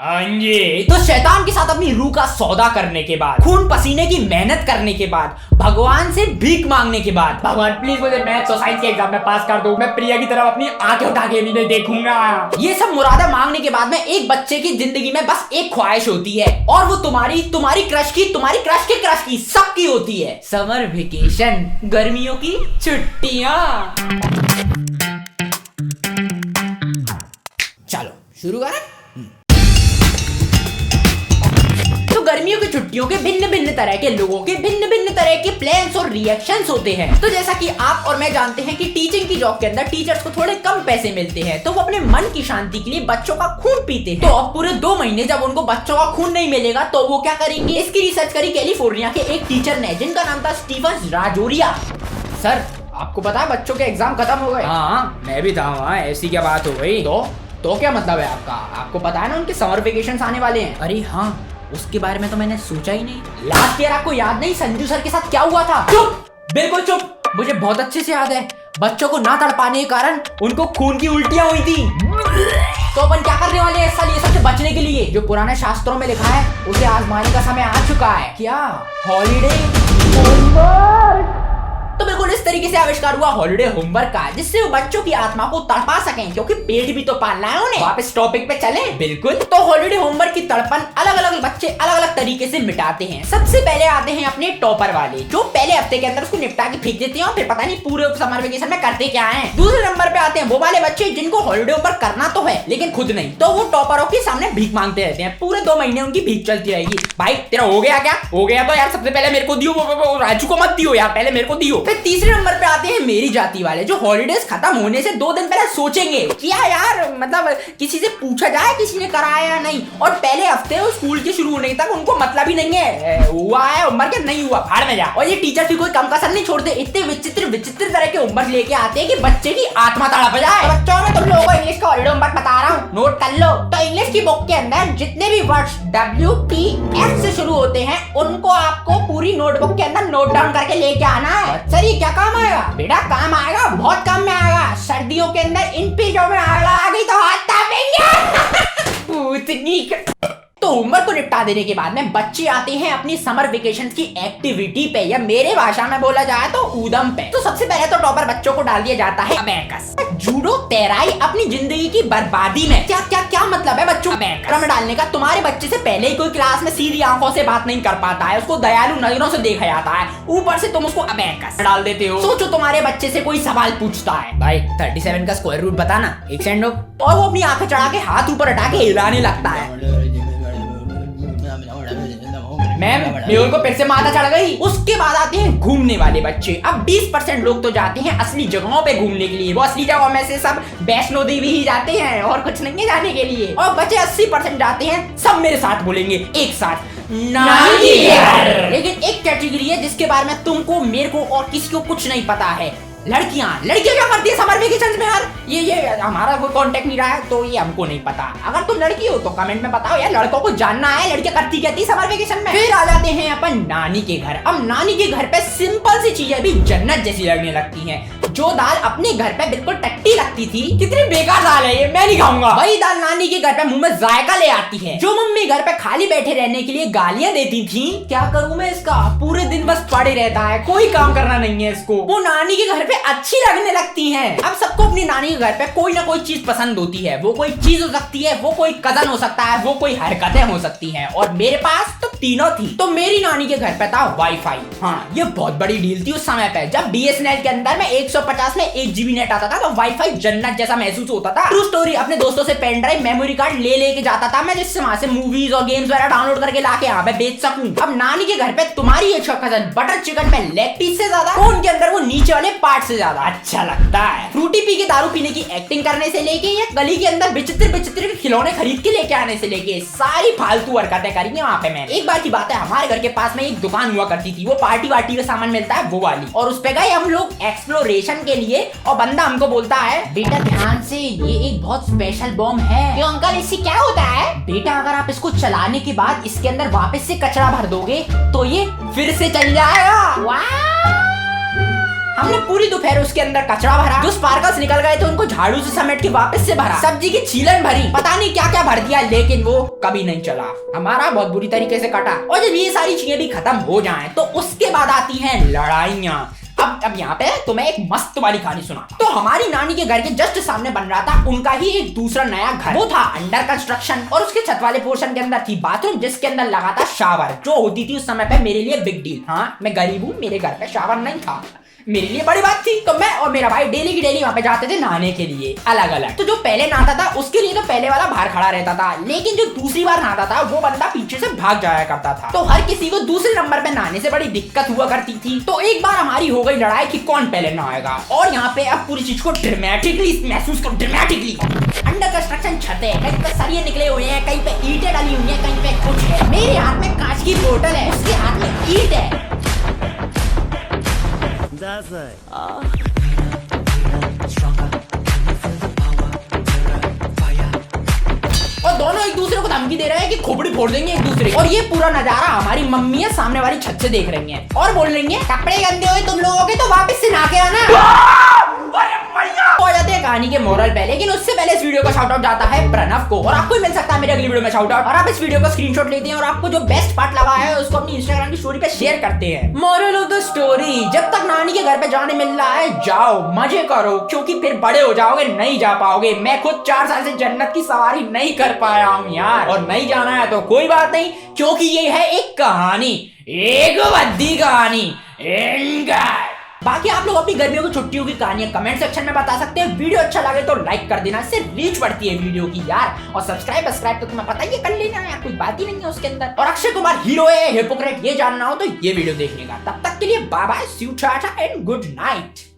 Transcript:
जी। तो शैतान के साथ अपनी रूह का सौदा करने के बाद, खून पसीने की मेहनत करने के बाद, भगवान से भीख मांगने के बाद, भगवान प्लीज मुझे मैथ्स और साइंस के एग्जाम में पास कर दो, मैं प्रिया की तरफ अपनी आंखें उठा के नहीं देखूंगा, ये सब मुरादा मांगने के बाद में एक बच्चे की जिंदगी में बस एक ख्वाहिश होती है, और वो तुम्हारी क्रश की, तुम्हारी क्रश की सबकी होती है, समर वेकेशन, गर्मियों की छुट्टियां। चलो शुरू करें। गर्मियों की छुट्टियों के भिन्न भिन्न तरह के लोगों के भिन्न भिन्न तरह के प्लान्स और रिएक्शंस होते हैं। तो जैसा कि आप और मैं जानते हैं कि टीचिंग की जॉब के अंदर टीचर्स को थोड़े कम पैसे मिलते हैं, तो वो अपने मन की शांति के लिए बच्चों का खून पीते हैं। तो अब पूरे 2 महीने जब उनको बच्चों का खून नहीं मिलेगा तो वो क्या करेंगे? इसकी रिसर्च करी कैलिफोर्निया के एक टीचर ने, जिनका नाम था स्टीफन राजोरिया। सर आपको पता है बच्चों के एग्जाम खत्म हो गए? हाँ मैं भी था वहाँ, ऐसी क्या बात हो गई? तो क्या मतलब है आपका? आपको पता है ना उनके समर वेकेशन आने वाले हैं। अरे हाँ, उसके बारे में तो मैंने सोचा ही नहीं। लास्ट ईयर आपको याद नहीं संजू सर के साथ क्या हुआ था? चुप, बिल्कुल चुप, मुझे बहुत अच्छे से याद है। बच्चों को ना तड़पाने के कारण उनको खून की उल्टियां हुई थी। तो अपन क्या करने वाले हैं इस साल ये सबसे बचने के लिए? जो पुराने शास्त्रों में लिखा है उसे आजमाने का समय आ चुका है। क्या? Holiday homework. तो बिल्कुल इस तरीके से आविष्कार हुआ हॉलीडे होमवर्क का, जिससे वो बच्चों की आत्मा को तड़पा सकें, क्योंकि पेट भी तो पालना है उन्हें। वापस टॉपिक पे चले। बिल्कुल। तो हॉलीडे होमवर्क की तड़पन अलग अलग बच्चे अलग अलग तरीके से मिटाते हैं। सबसे पहले आते हैं अपने टॉपर वाले, जो पहले हफ्ते के अंदर उसको निपटा के फेंक देते हैं और फिर पता नहीं पूरे समर वेकेशन में करते क्या है। दूसरे नंबर पे आते हैं वो वाले बच्चे जिनको हॉलीडे होमवर्क करना तो है लेकिन खुद नहीं, तो वो टॉपरों के सामने भीख मांगते रहते हैं। पूरे 2 महीने उनकी भीख चलती रहेगी। भाई तेरा हो गया क्या? हो गया तो यार सबसे पहले मेरे को दियो, वो राजू को मत दियो यार, पहले मेरे को दियो। फिर तीसरे नंबर पे आते हैं मेरी जाति वाले, जो हॉलीडेज खत्म होने से 2 दिन पहले सोचेंगे क्या यार, मतलब किसी से पूछा जाए किसी ने कराया या नहीं, और पहले हफ्ते स्कूल के शुरू होने तक उनको मतलब ही नहीं है हुआ है होमवर्क या नहीं हुआ, भाड़ में जा। और ये टीचर भी कोई कम कसर नहीं छोड़ते, इतने विचित्र विचित्र तरह के होमवर्क लेके आते हैं कि बच्चे की आत्मा तड़प जाए। तो बच्चों में तुम लोगों को इंग्लिश का हॉलीडे होमवर्क बता रहा हूँ, नोट कर लो। तो इंग्लिश की बुक के अंदर जितने भी वर्ड्स WTF से शुरू होते हैं उनको आपको पूरी नोटबुक के अंदर नोट डाउन करके लेके आना है। सर ये क्या काम आएगा? बेटा काम आएगा, बहुत काम में आएगा। सर्दियों के अंदर इन पेजों में आग आ गई तो हाथ तापेंगे। तो होमवर्क को निपटा देने के बाद में बच्चे आते हैं अपनी समर वेकेशन की एक्टिविटी पे, या मेरे भाषा में बोला जाए तो ऊधम पे। तो सबसे पहले तो टॉपर बच्चों को डाल दिया जाता है अबेकस, जूडो, तैराई, अपनी जिंदगी की बर्बादी में। क्या मतलब है बच्चों में डालने का? तुम्हारे बच्चे से पहले ही कोई क्लास में सीधी आंखों से बात नहीं कर पाता है, उसको दयालु नजरों से देखा जाता है, ऊपर से तुम उसको अबेकस डाल देते हो। सोचो तुम्हारे बच्चे से कोई सवाल पूछता है, भाई 37 का स्क्वायर रूट बताना, एक सेकंड, और वो अपनी आंखें चढ़ा के हाथ ऊपर हटा के हिलाने लगता है। मैम मेरे को फिर से माथा चढ़ गई। उसके बाद आते हैं घूमने वाले बच्चे। अब 20% लोग तो जाते हैं असली जगहों पे घूमने के लिए, वो असली जगहों में से सब वैष्णो देवी ही जाते हैं और कुछ नहीं है जाने के लिए। और बचे 80% जाते हैं, सब मेरे साथ बोलेंगे एक साथ, नानी के घर। लेकिन एक कैटेगरी है जिसके बारे में तुमको, मेरे को और किसी को कुछ नहीं पता है, लड़कियां क्या करती है समर वेकेशन में यार? ये हमारा कोई कांटेक्ट नहीं रहा है तो ये हमको नहीं पता। अगर तुम लड़की हो तो कमेंट में बताओ यार, लड़कों को जानना है लड़कियां करती क्या थी समर वेकेशन में। फिर आ जाते हैं अपन नानी के घर। अब नानी के घर पे सिंपल सी चीजें भी जन्नत जैसी लगने लगती हैं। जो दाल अपने घर पे बिल्कुल टट्टी लगती थी, कितनी बेकार दाल है ये, मैं नहीं खाऊंगा, वही दाल नानी के घर पे मुंह में जायका ले आती है। जो मम्मी घर पे खाली बैठे रहने के लिए गालियां देती थी, क्या करूं मैं इसका, पूरे दिन बस पड़े रहता है, कोई काम करना नहीं है इसको, वो नानी के घर पे अच्छी लगने लगती हैं। अब सबको अपनी नानी के घर पे कोई ना कोई चीज पसंद होती है, वो कोई चीज हो सकती है, वो कोई कजन हो सकता है, वो कोई हरकतें हो सकती हैं, और मेरे पास तो तीनों थी। तो मेरी नानी के घर पे था वाईफाई। हाँ ये बहुत बड़ी डील थी उस समय पे, जब BSNL के अंदर में 150 में 1 GB नेट आता था तो वाईफाई जन्नत जैसा महसूस होता था। ट्रू स्टोरी, अपने दोस्तों से पेन ड्राइव मेमोरी कार्ड ले के जाता था मैं, जिससे वहां से मूवीज और गेम्स वगैरह डाउनलोड करके लाके यहाँ पे बेच सकूं। अब नानी के घर पे तुम्हारी एक कजन बटर चिकन पे लेग पीस से ज्यादा, फोन के अंदर वो नीचे वाले पार्ट से ज्यादा अच्छा लगता है। फ्रूटी पी के दारू पीने की एक्टिंग करने से लेके, या गली के अंदर विचित्र विचित्र खिलौने खरीद के लेके आने से लेके, सारी फालतू हरकतें करी वहाँ पे मैंने। एक बार की बात है, हमारे घर के पास में एक दुकान हुआ करती थी, वो पार्टी वार्टी का सामान मिलता है वो वाली, और उस पे गए हम लोग एक्सप्लोरेशन के लिए, और बंदा हमको बोलता है बेटा ध्यान से, ये एक बहुत स्पेशल बॉम्ब है। क्यों अंकल, इससे क्या होता है? बेटा अगर आप इसको चलाने के बाद इसके अंदर वापस से कचरा भर दोगे तो ये फिर से चल जाएगा। वाह हमने पूरी दोपहर उसके अंदर कचरा भरा, जो स्पार्कल्स निकल गए थे उनको झाड़ू से समेट के वापस से भरा, सब्जी की छीलन भरी, पता नहीं क्या क्या भर दिया, लेकिन वो कभी नहीं चला। हमारा बहुत बुरी तरीके से कटा। और जब ये सारी चीजें भी खत्म हो जाएं तो उसके बाद आती हैं लड़ाइयाँ। अब यहाँ पे तुम्हें एक मस्त वाली कहानी सुना। तो हमारी नानी के घर के जस्ट सामने बन रहा था उनका ही एक दूसरा नया घर। वो था अंडर कंस्ट्रक्शन और उसके छत वाले पोर्शन के अंदर थी बाथरूम, जिसके अंदर लगा था शावर, जो होती थी उस समय पे मेरे लिए बिग डील। हाँ, मैं गरीब हूँ, मेरे घर पे शावर नहीं था, मेरे लिए बड़ी बात थी। तो मैं और मेरा भाई डेली की डेली वहाँ पे जाते थे नहाने के लिए अलग अलग। तो जो पहले नहाता था उसके लिए तो पहले वाला बाहर खड़ा रहता था, लेकिन जो दूसरी बार नहाता था वो बंदा पीछे से भाग जाया करता था। तो हर किसी को दूसरे नंबर पे नहाने से बड़ी दिक्कत हुआ करती थी। तो एक बार हमारी हो गई लड़ाई कि कौन पहले नहाएगा। और यहाँ पे अब पूरी चीज को ड्रामेटिकली महसूस करो, ड्रामेटिकली। अंडर कंस्ट्रक्शन छत है, कहीं पे सरिये निकले हुए हैं, कहीं पे ईंटें डाली हुई है, कहीं पे कुछ है। मेरे हाथ में कांच की बोतल है, उसके हाथ में ईंट है। और दोनों एक दूसरे को धमकी दे रहे हैं कि खोपड़ी फोड़ देंगे एक दूसरे की। और ये पूरा नजारा हमारी मम्मी है सामने वाली छत से देख रही हैं और बोल रही हैं, कपड़े गंदे हुए तुम लोगों के तो वापस से नहा के आना। हो जाते हैं कहानी के मोरल पे, लेकिन उससे पहले इस वीडियो का शाउट आउट जाता है प्रणव को, और आपको मिल सकता है मेरी अगली वीडियो में शाउट आउट। और आप इस वीडियो का स्क्रीनशॉट लेते हैं और आपको जो बेस्ट पार्ट लगा है उसको अपनी इंस्टाग्राम की स्टोरी पे शेयर करते हैं। मोरल ऑफ द स्टोरी, जब तक नानी के घर पे जाने मिल रहा है जाओ, मजे करो, क्योंकि फिर बड़े हो जाओगे नहीं जा पाओगे। मैं खुद 4 साल से जन्नत की सवारी नहीं कर पाया हूँ यार, और नहीं जाना है तो कोई बात नहीं, क्योंकि ये है एक कहानी, एक बद्दी कहानी। बाकी आप लोग अपनी गर्मियों की छुट्टियों की कहानियां कमेंट सेक्शन में बता सकते हैं। वीडियो अच्छा लगे तो लाइक कर देना, इससे रीच बढ़ती है वीडियो की यार। और सब्सक्राइब तो तुम्हें पता ही कर लेना यार, कोई बात ही नहीं है उसके अंदर। और अक्षय कुमार हीरो है हिपोक्रेट ये जानना हो तो ये वीडियो देखने का। तब तक के लिए bye bye, see you tata and good night.